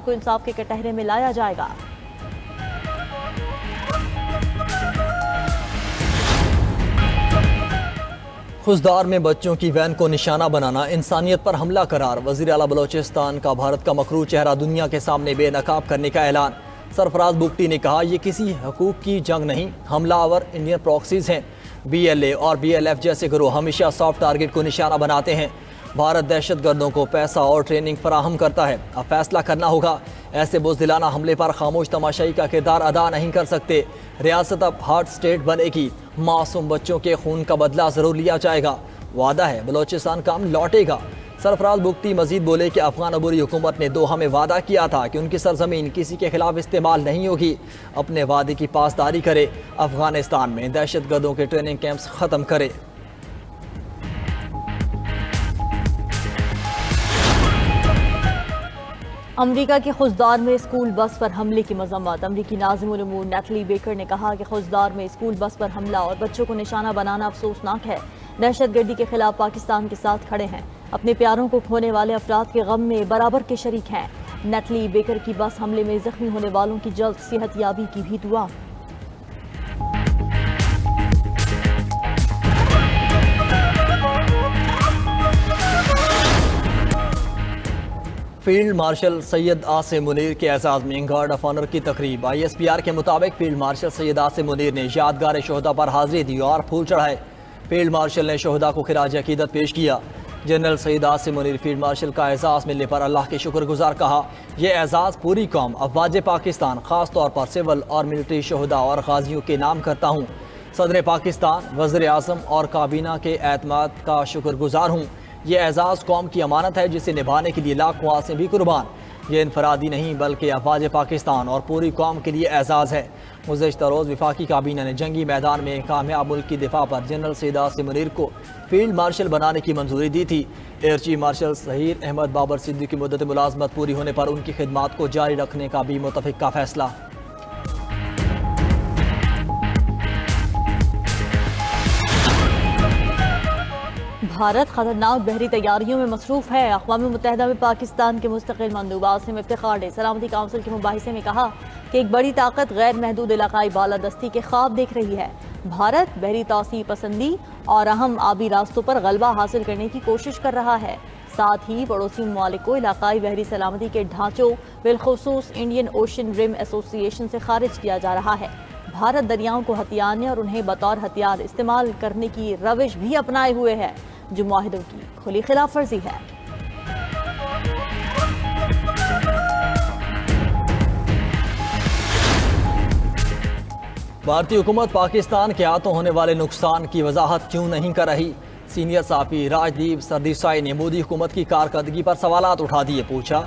को इंसाफ के कटहरे में लाया जाएगा। खुशदार में बच्चों की वैन को निशाना बनाना इंसानियत पर हमला करार। वज़ीर आला बलोचिस्तान का भारत का मकरू चेहरा दुनिया के सामने बेनकाब करने का ऐलान। सरफराज बुगटी ने कहा, ये किसी हकूक की जंग नहीं, हमलावर इंडियन प्रॉक्सीज हैं। BLA और BLF जैसे गिरोह हमेशा सॉफ्ट टारगेट को निशाना बनाते हैं। भारत दहशत गर्दों को पैसा और ट्रेनिंग फराहम करता है। अब फैसला करना होगा। ऐसे बुज़दिलाना हमले पर खामोश तमाशाई का किरदार अदा नहीं कर सकते। रियासत अब हार्ट स्टेट बनेगी। मासूम बच्चों के खून का बदला ज़रूर लिया जाएगा। वादा है बलोचिस्तान काम लौटेगा। सरफराज बुगटी मजीद बोले कि अफगान अबूरी हुकूमत ने दोहा में वादा किया था कि उनकी सरजमीन किसी के खिलाफ इस्तेमाल नहीं होगी। अपने वादे की पासदारी करे। अफगानिस्तान में दहशत गर्दों के ट्रेनिंग कैंप्स ख़त्म करे। अमरीका की खुशदार में स्कूल बस पर हमले की मजम्मत। अमरीकी नाज़िमुल उमूर नेटली बेकर ने कहा कि खुशदार में स्कूल बस पर हमला और बच्चों को निशाना बनाना अफसोसनाक है। दहशतगर्दी के खिलाफ पाकिस्तान के साथ खड़े हैं। अपने प्यारों को खोने वाले अफराद के गम में बराबर के शरीक हैं। नेटली बेकर की बस हमले में जख्मी होने वालों की जल्द सेहतयाबी की भी दुआ। फील्ड मार्शल सैयद आसिम मुनीर के एजाज़ में गार्ड ऑफ ऑनर की तकरीब। ISPR के मुताबिक फील्ड मार्शल सैयद आसिम मुनीर ने यादगार शोहदा पर हाजिरी दी और फूल चढ़ाए। फील्ड मार्शल ने शोहदा को खिराज अकीदत पेश किया। General Syed Asim Munir field marshal का एजाज़ मिलने पर अल्लाह के शुक्रगुजार कहा। यह एजाज़ पूरी कौम अफवाज पाकिस्तान ख़ास तौर पर सिविल और मिलिट्री शोहदा और गाजियों के नाम करता हूँ। सदर पाकिस्तान, वज़ीर आज़म और काबीना के एतमाद का शुक्रगुजार हूँ। ये एजाज़ कौम की अमानत है जिसे निभाने के लिए लाखों आसिम भी कुर्बान। ये इनफरादी नहीं बल्कि अफवाज पाकिस्तान और पूरी कौम के लिए एजाज़ है। गुज़श्ता रोज़ वफाकी काबीना ने जंगी मैदान में कामयाब मुल्क की दिफा पर जनरल सैयद आसिम मुनीर को फील्ड मार्शल बनाने की मंजूरी दी थी। Air chief marshal Zaheer Ahmed Babar Siddiqui की मुद्दत मुलाजमत पूरी होने पर उनकी खिदमात को जारी रखने का भी मुतफ़िक़ का फैसला। भारत खतरनाक बहरी तैयारियों में मसरूफ़ है। अक़वाम मुत्तहिदा में पाकिस्तान के मुस्तक़िल मंदूब आसिम इफ्तिखार ने सलामती काउंसिल के मुबाहिसे में कहा कि एक बड़ी ताकत गैर महदूद इलाक़ाई बालादस्ती के ख्वाब देख रही है। भारत बहरी तौसीअ पसंदी और अहम आबी रास्तों पर गलबा हासिल करने की कोशिश कर रहा है। साथ ही पड़ोसी ममालिक को इलाक़ाई बहरी सलामती के ढांचों बिलखुसूस इंडियन ओशन रिम एसोसिएशन से खारिज किया जा रहा है। भारत दरियाओं को हथियाने और उन्हें बतौर हथियार इस्तेमाल करने की रविश भी अपनाए हुए है, जो मुआहिदों की खुली खिलाफ वर्जी है। भारतीय हुकूमत पाकिस्तान के हाथों होने वाले नुकसान की वजाहत क्यों नहीं कर रही। सीनियर साफी राजदीप सरदेसाई ने मोदी हुकूमत की कारकर्दगी पर सवालात उठा दिए। पूछा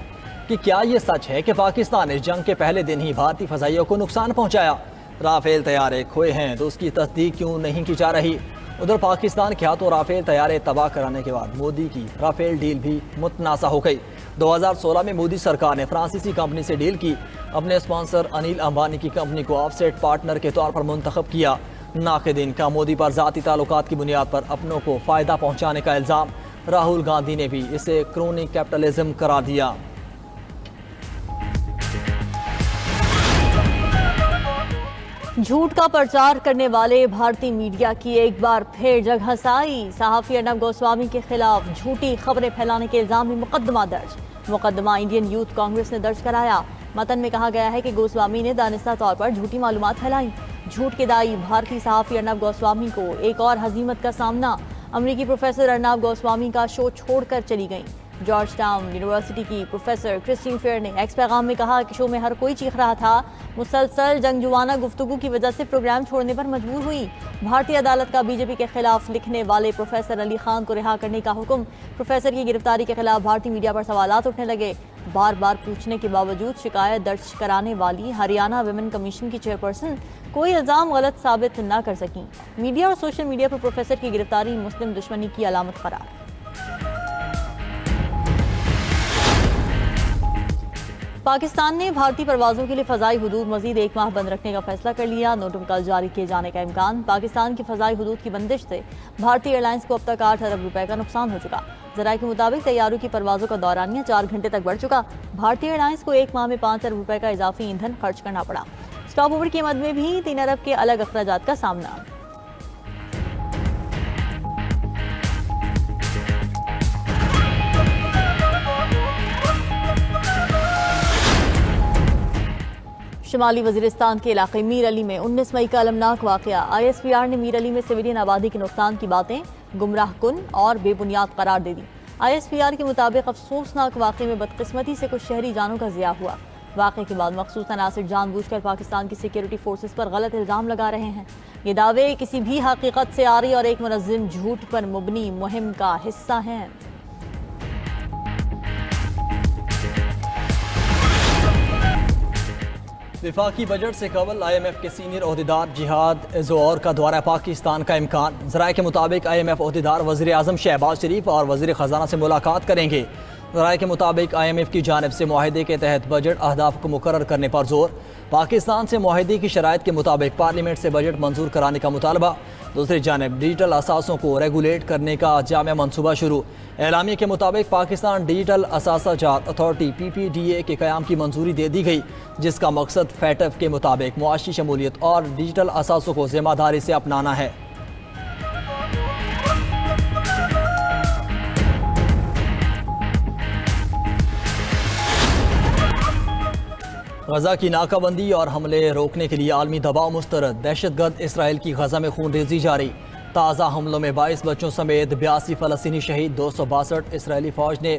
कि क्या ये सच है कि पाकिस्तान ने जंग के पहले दिन ही भारतीय फजाइयों को नुकसान पहुंचाया। राफेल तैयारे खोए हैं तो उसकी तस्दीक क्यों नहीं की जा रही। उधर पाकिस्तान के हाथों राफेल तैयारे तबाह कराने के बाद मोदी की राफेल डील भी मुतनासा हो गई। 2016 में मोदी सरकार ने फ्रांसीसी कंपनी से डील की। अपने स्पॉन्सर अनिल अंबानी की कंपनी को ऑफसेट पार्टनर के तौर पर मुंतखब किया। नाक़िदीन का मोदी पर ज़ाती ताल्लुकात की बुनियाद पर अपनों को फ़ायदा पहुँचाने का इल्ज़ाम। राहुल गांधी ने भी इसे क्रोनी कैपिटलिज्म करार दिया। झूठ का प्रचार करने वाले भारतीय मीडिया की एक बार फिर जगहसाई। सहाफ़ी अर्नब गोस्वामी के खिलाफ झूठी खबरें फैलाने के इल्जाम में मुकदमा दर्ज। मुकदमा इंडियन यूथ कांग्रेस ने दर्ज कराया। मतन में कहा गया है कि गोस्वामी ने दानिस्ता तौर पर झूठी मालूमात फैलाई। झूठ के दाई भारतीय सहाफ़ी अर्नब गोस्वामी को एक और हजीमत का सामना। अमरीकी प्रोफेसर अर्नब गोस्वामी का शो छोड़कर चली गई। जॉर्ज टाउन यूनिवर्सिटी की प्रोफेसर क्रिस्टीन फेयर ने एक्स पैगाम में कहा कि शो में हर कोई चीख रहा था। मुसलसल जंगजुआना गुफ्तगू की वजह से प्रोग्राम छोड़ने पर मजबूर हुई। भारतीय अदालत का बीजेपी के खिलाफ लिखने वाले प्रोफेसर अली खान को रिहा करने का हुक्म। प्रोफेसर की गिरफ्तारी के खिलाफ भारतीय मीडिया पर सवालात उठने लगे। बार बार पूछने के बावजूद शिकायत दर्ज कराने वाली हरियाणा विमेन कमीशन की चेयरपर्सन कोई इल्ज़ाम गलत साबित न कर सकी। मीडिया और सोशल मीडिया पर प्रोफेसर की गिरफ्तारी मुस्लिम दुश्मनी की अलामत करार। पाकिस्तान ने भारतीय परवाजों के लिए फ़ज़ाई हुदूद मज़ीद 1 माह बंद रखने का फैसला कर लिया। नोटम कल जारी किए जाने का इम्कान। पाकिस्तान की फ़ज़ाई हुदूद की बंदिश से भारतीय एयरलाइंस को अब तक 8 अरब रुपए का नुकसान हो चुका। ज़राए के मुताबिक तैयारों की परवाजों का दौरानिया 4 घंटे तक बढ़ चुका। भारतीय एयरलाइंस को 1 माह में 5 अरब रुपए का इजाफी ईंधन खर्च करना पड़ा। स्टॉप ओवर की मद में भी 3 अरब के अलग अखराजात का सामना। शुमाली वजीरिस्तान के इलाके मीर अली में 19 मई का अलमनाक वाक़या। ISPR ने मीर अली में सिविलियन आबादी के नुकसान की बातें गुमराह कुन और बेबुनियाद करार दे दी। ISPR के मुताबिक अफसोसनाक वाक़े में बदकिस्मती से कुछ शहरी जानों का ज़िया हुआ। वाक़े के बाद मखसूस अनासिर जानबूझकर पाकिस्तान की सिक्योरिटी फोर्सेस पर गलत इल्ज़ाम लगा रहे हैं। ये दावे किसी भी हकीकत से आरी और एक मुनज़्ज़म झूठ पर मुबनी मुहिम का हिस्सा हैं। विफाकी बजट से कबल IMF के सीनियर ओहदेदार जिहाद ज़ोहर का दौरा पाकिस्तान का इम्कान। ज़राए के मुताबिक IMF ओहदेदार वज़ीर आज़म शहबाज शरीफ और वज़ीर ख़जाना से मुलाकात करेंगे। ज़राए के मुताबिक IMF की जानिब से मुआहदे के तहत बजट अहदाफ को मुकर्रर करने पर जोर। पाकिस्तान से मुआहदे की शराइत के मुताबिक पार्लियामेंट से बजट मंजूर कराने का मुतालबा। दूसरी जानिब डिजिटल असासों को रेगुलेट करने का जामिया मनसूबा शुरू। एलामिया के मुताबिक पाकिस्तान डिजिटल असासाजात अथॉरिटी PPDA के क़याम की मंजूरी दे दी गई, जिसका मकसद FATF के मुताबिक मुआशी शमूलियत और डिजिटल असासों को ज़िम्मेदारी से अपनाना है। गजा की नाकाबंदी और हमले रोकने के लिए आलमी दबाव मुस्तरद। दहशतगर्द इसराइल की गजा में खूनरेजी जारी। ताज़ा हमलों में 22 बच्चों समेत 82 फ़लस्तीनी शहीद। 262 इसराइली फ़ौज ने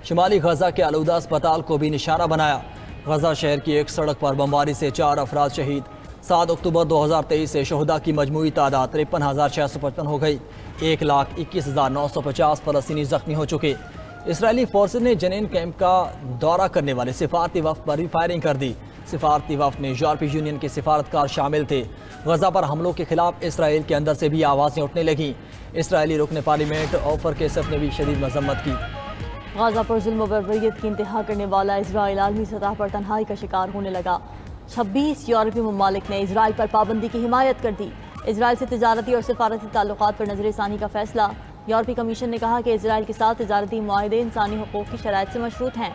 शुमाली गजा के अलूदा अस्पताल को भी निशाना बनाया। गजा शहर की एक सड़क पर बमबारी से 4 अफराद शहीद। 7 अक्टूबर 2023 से शहदा की मजमूई तादाद 53,655 हो गई। 1,21,950 फ़लस्तीनी जख्मी हो चुके। इसराइली फोर्सेज ने जनीन कैंप का दौरा करने वाले सिफारती वफ़द पर भी फायरिंग कर दी। सिफारती वफ़द में यूरोपीय यूनियन के सिफारतकार शामिल थे। गजा पर हमलों के खिलाफ इसराइल के अंदर से भी आवाज़ें उठने लगीं। इसराइली रुकन पार्लियामेंट ओफर केसफ ने भी शदीद मजम्मत की। गाजा पर जुल्म बर्बरियत की इंतहा करने वाला इसराइल आलमी सतह पर तन्हाई का शिकार होने लगा। 26 यूरोपीय ममालिक ने इसराइल पर पाबंदी की हिमायत कर दी। इसराइल से तिजारती और सिफारती ताल्लुकात पर नजरसानी का फैसला। यूरोपीय कमीशन ने कहा कि इसराइल के साथ तिजारती मुआहदे इंसानी हुकूक की शराइत से मशरूत हैं।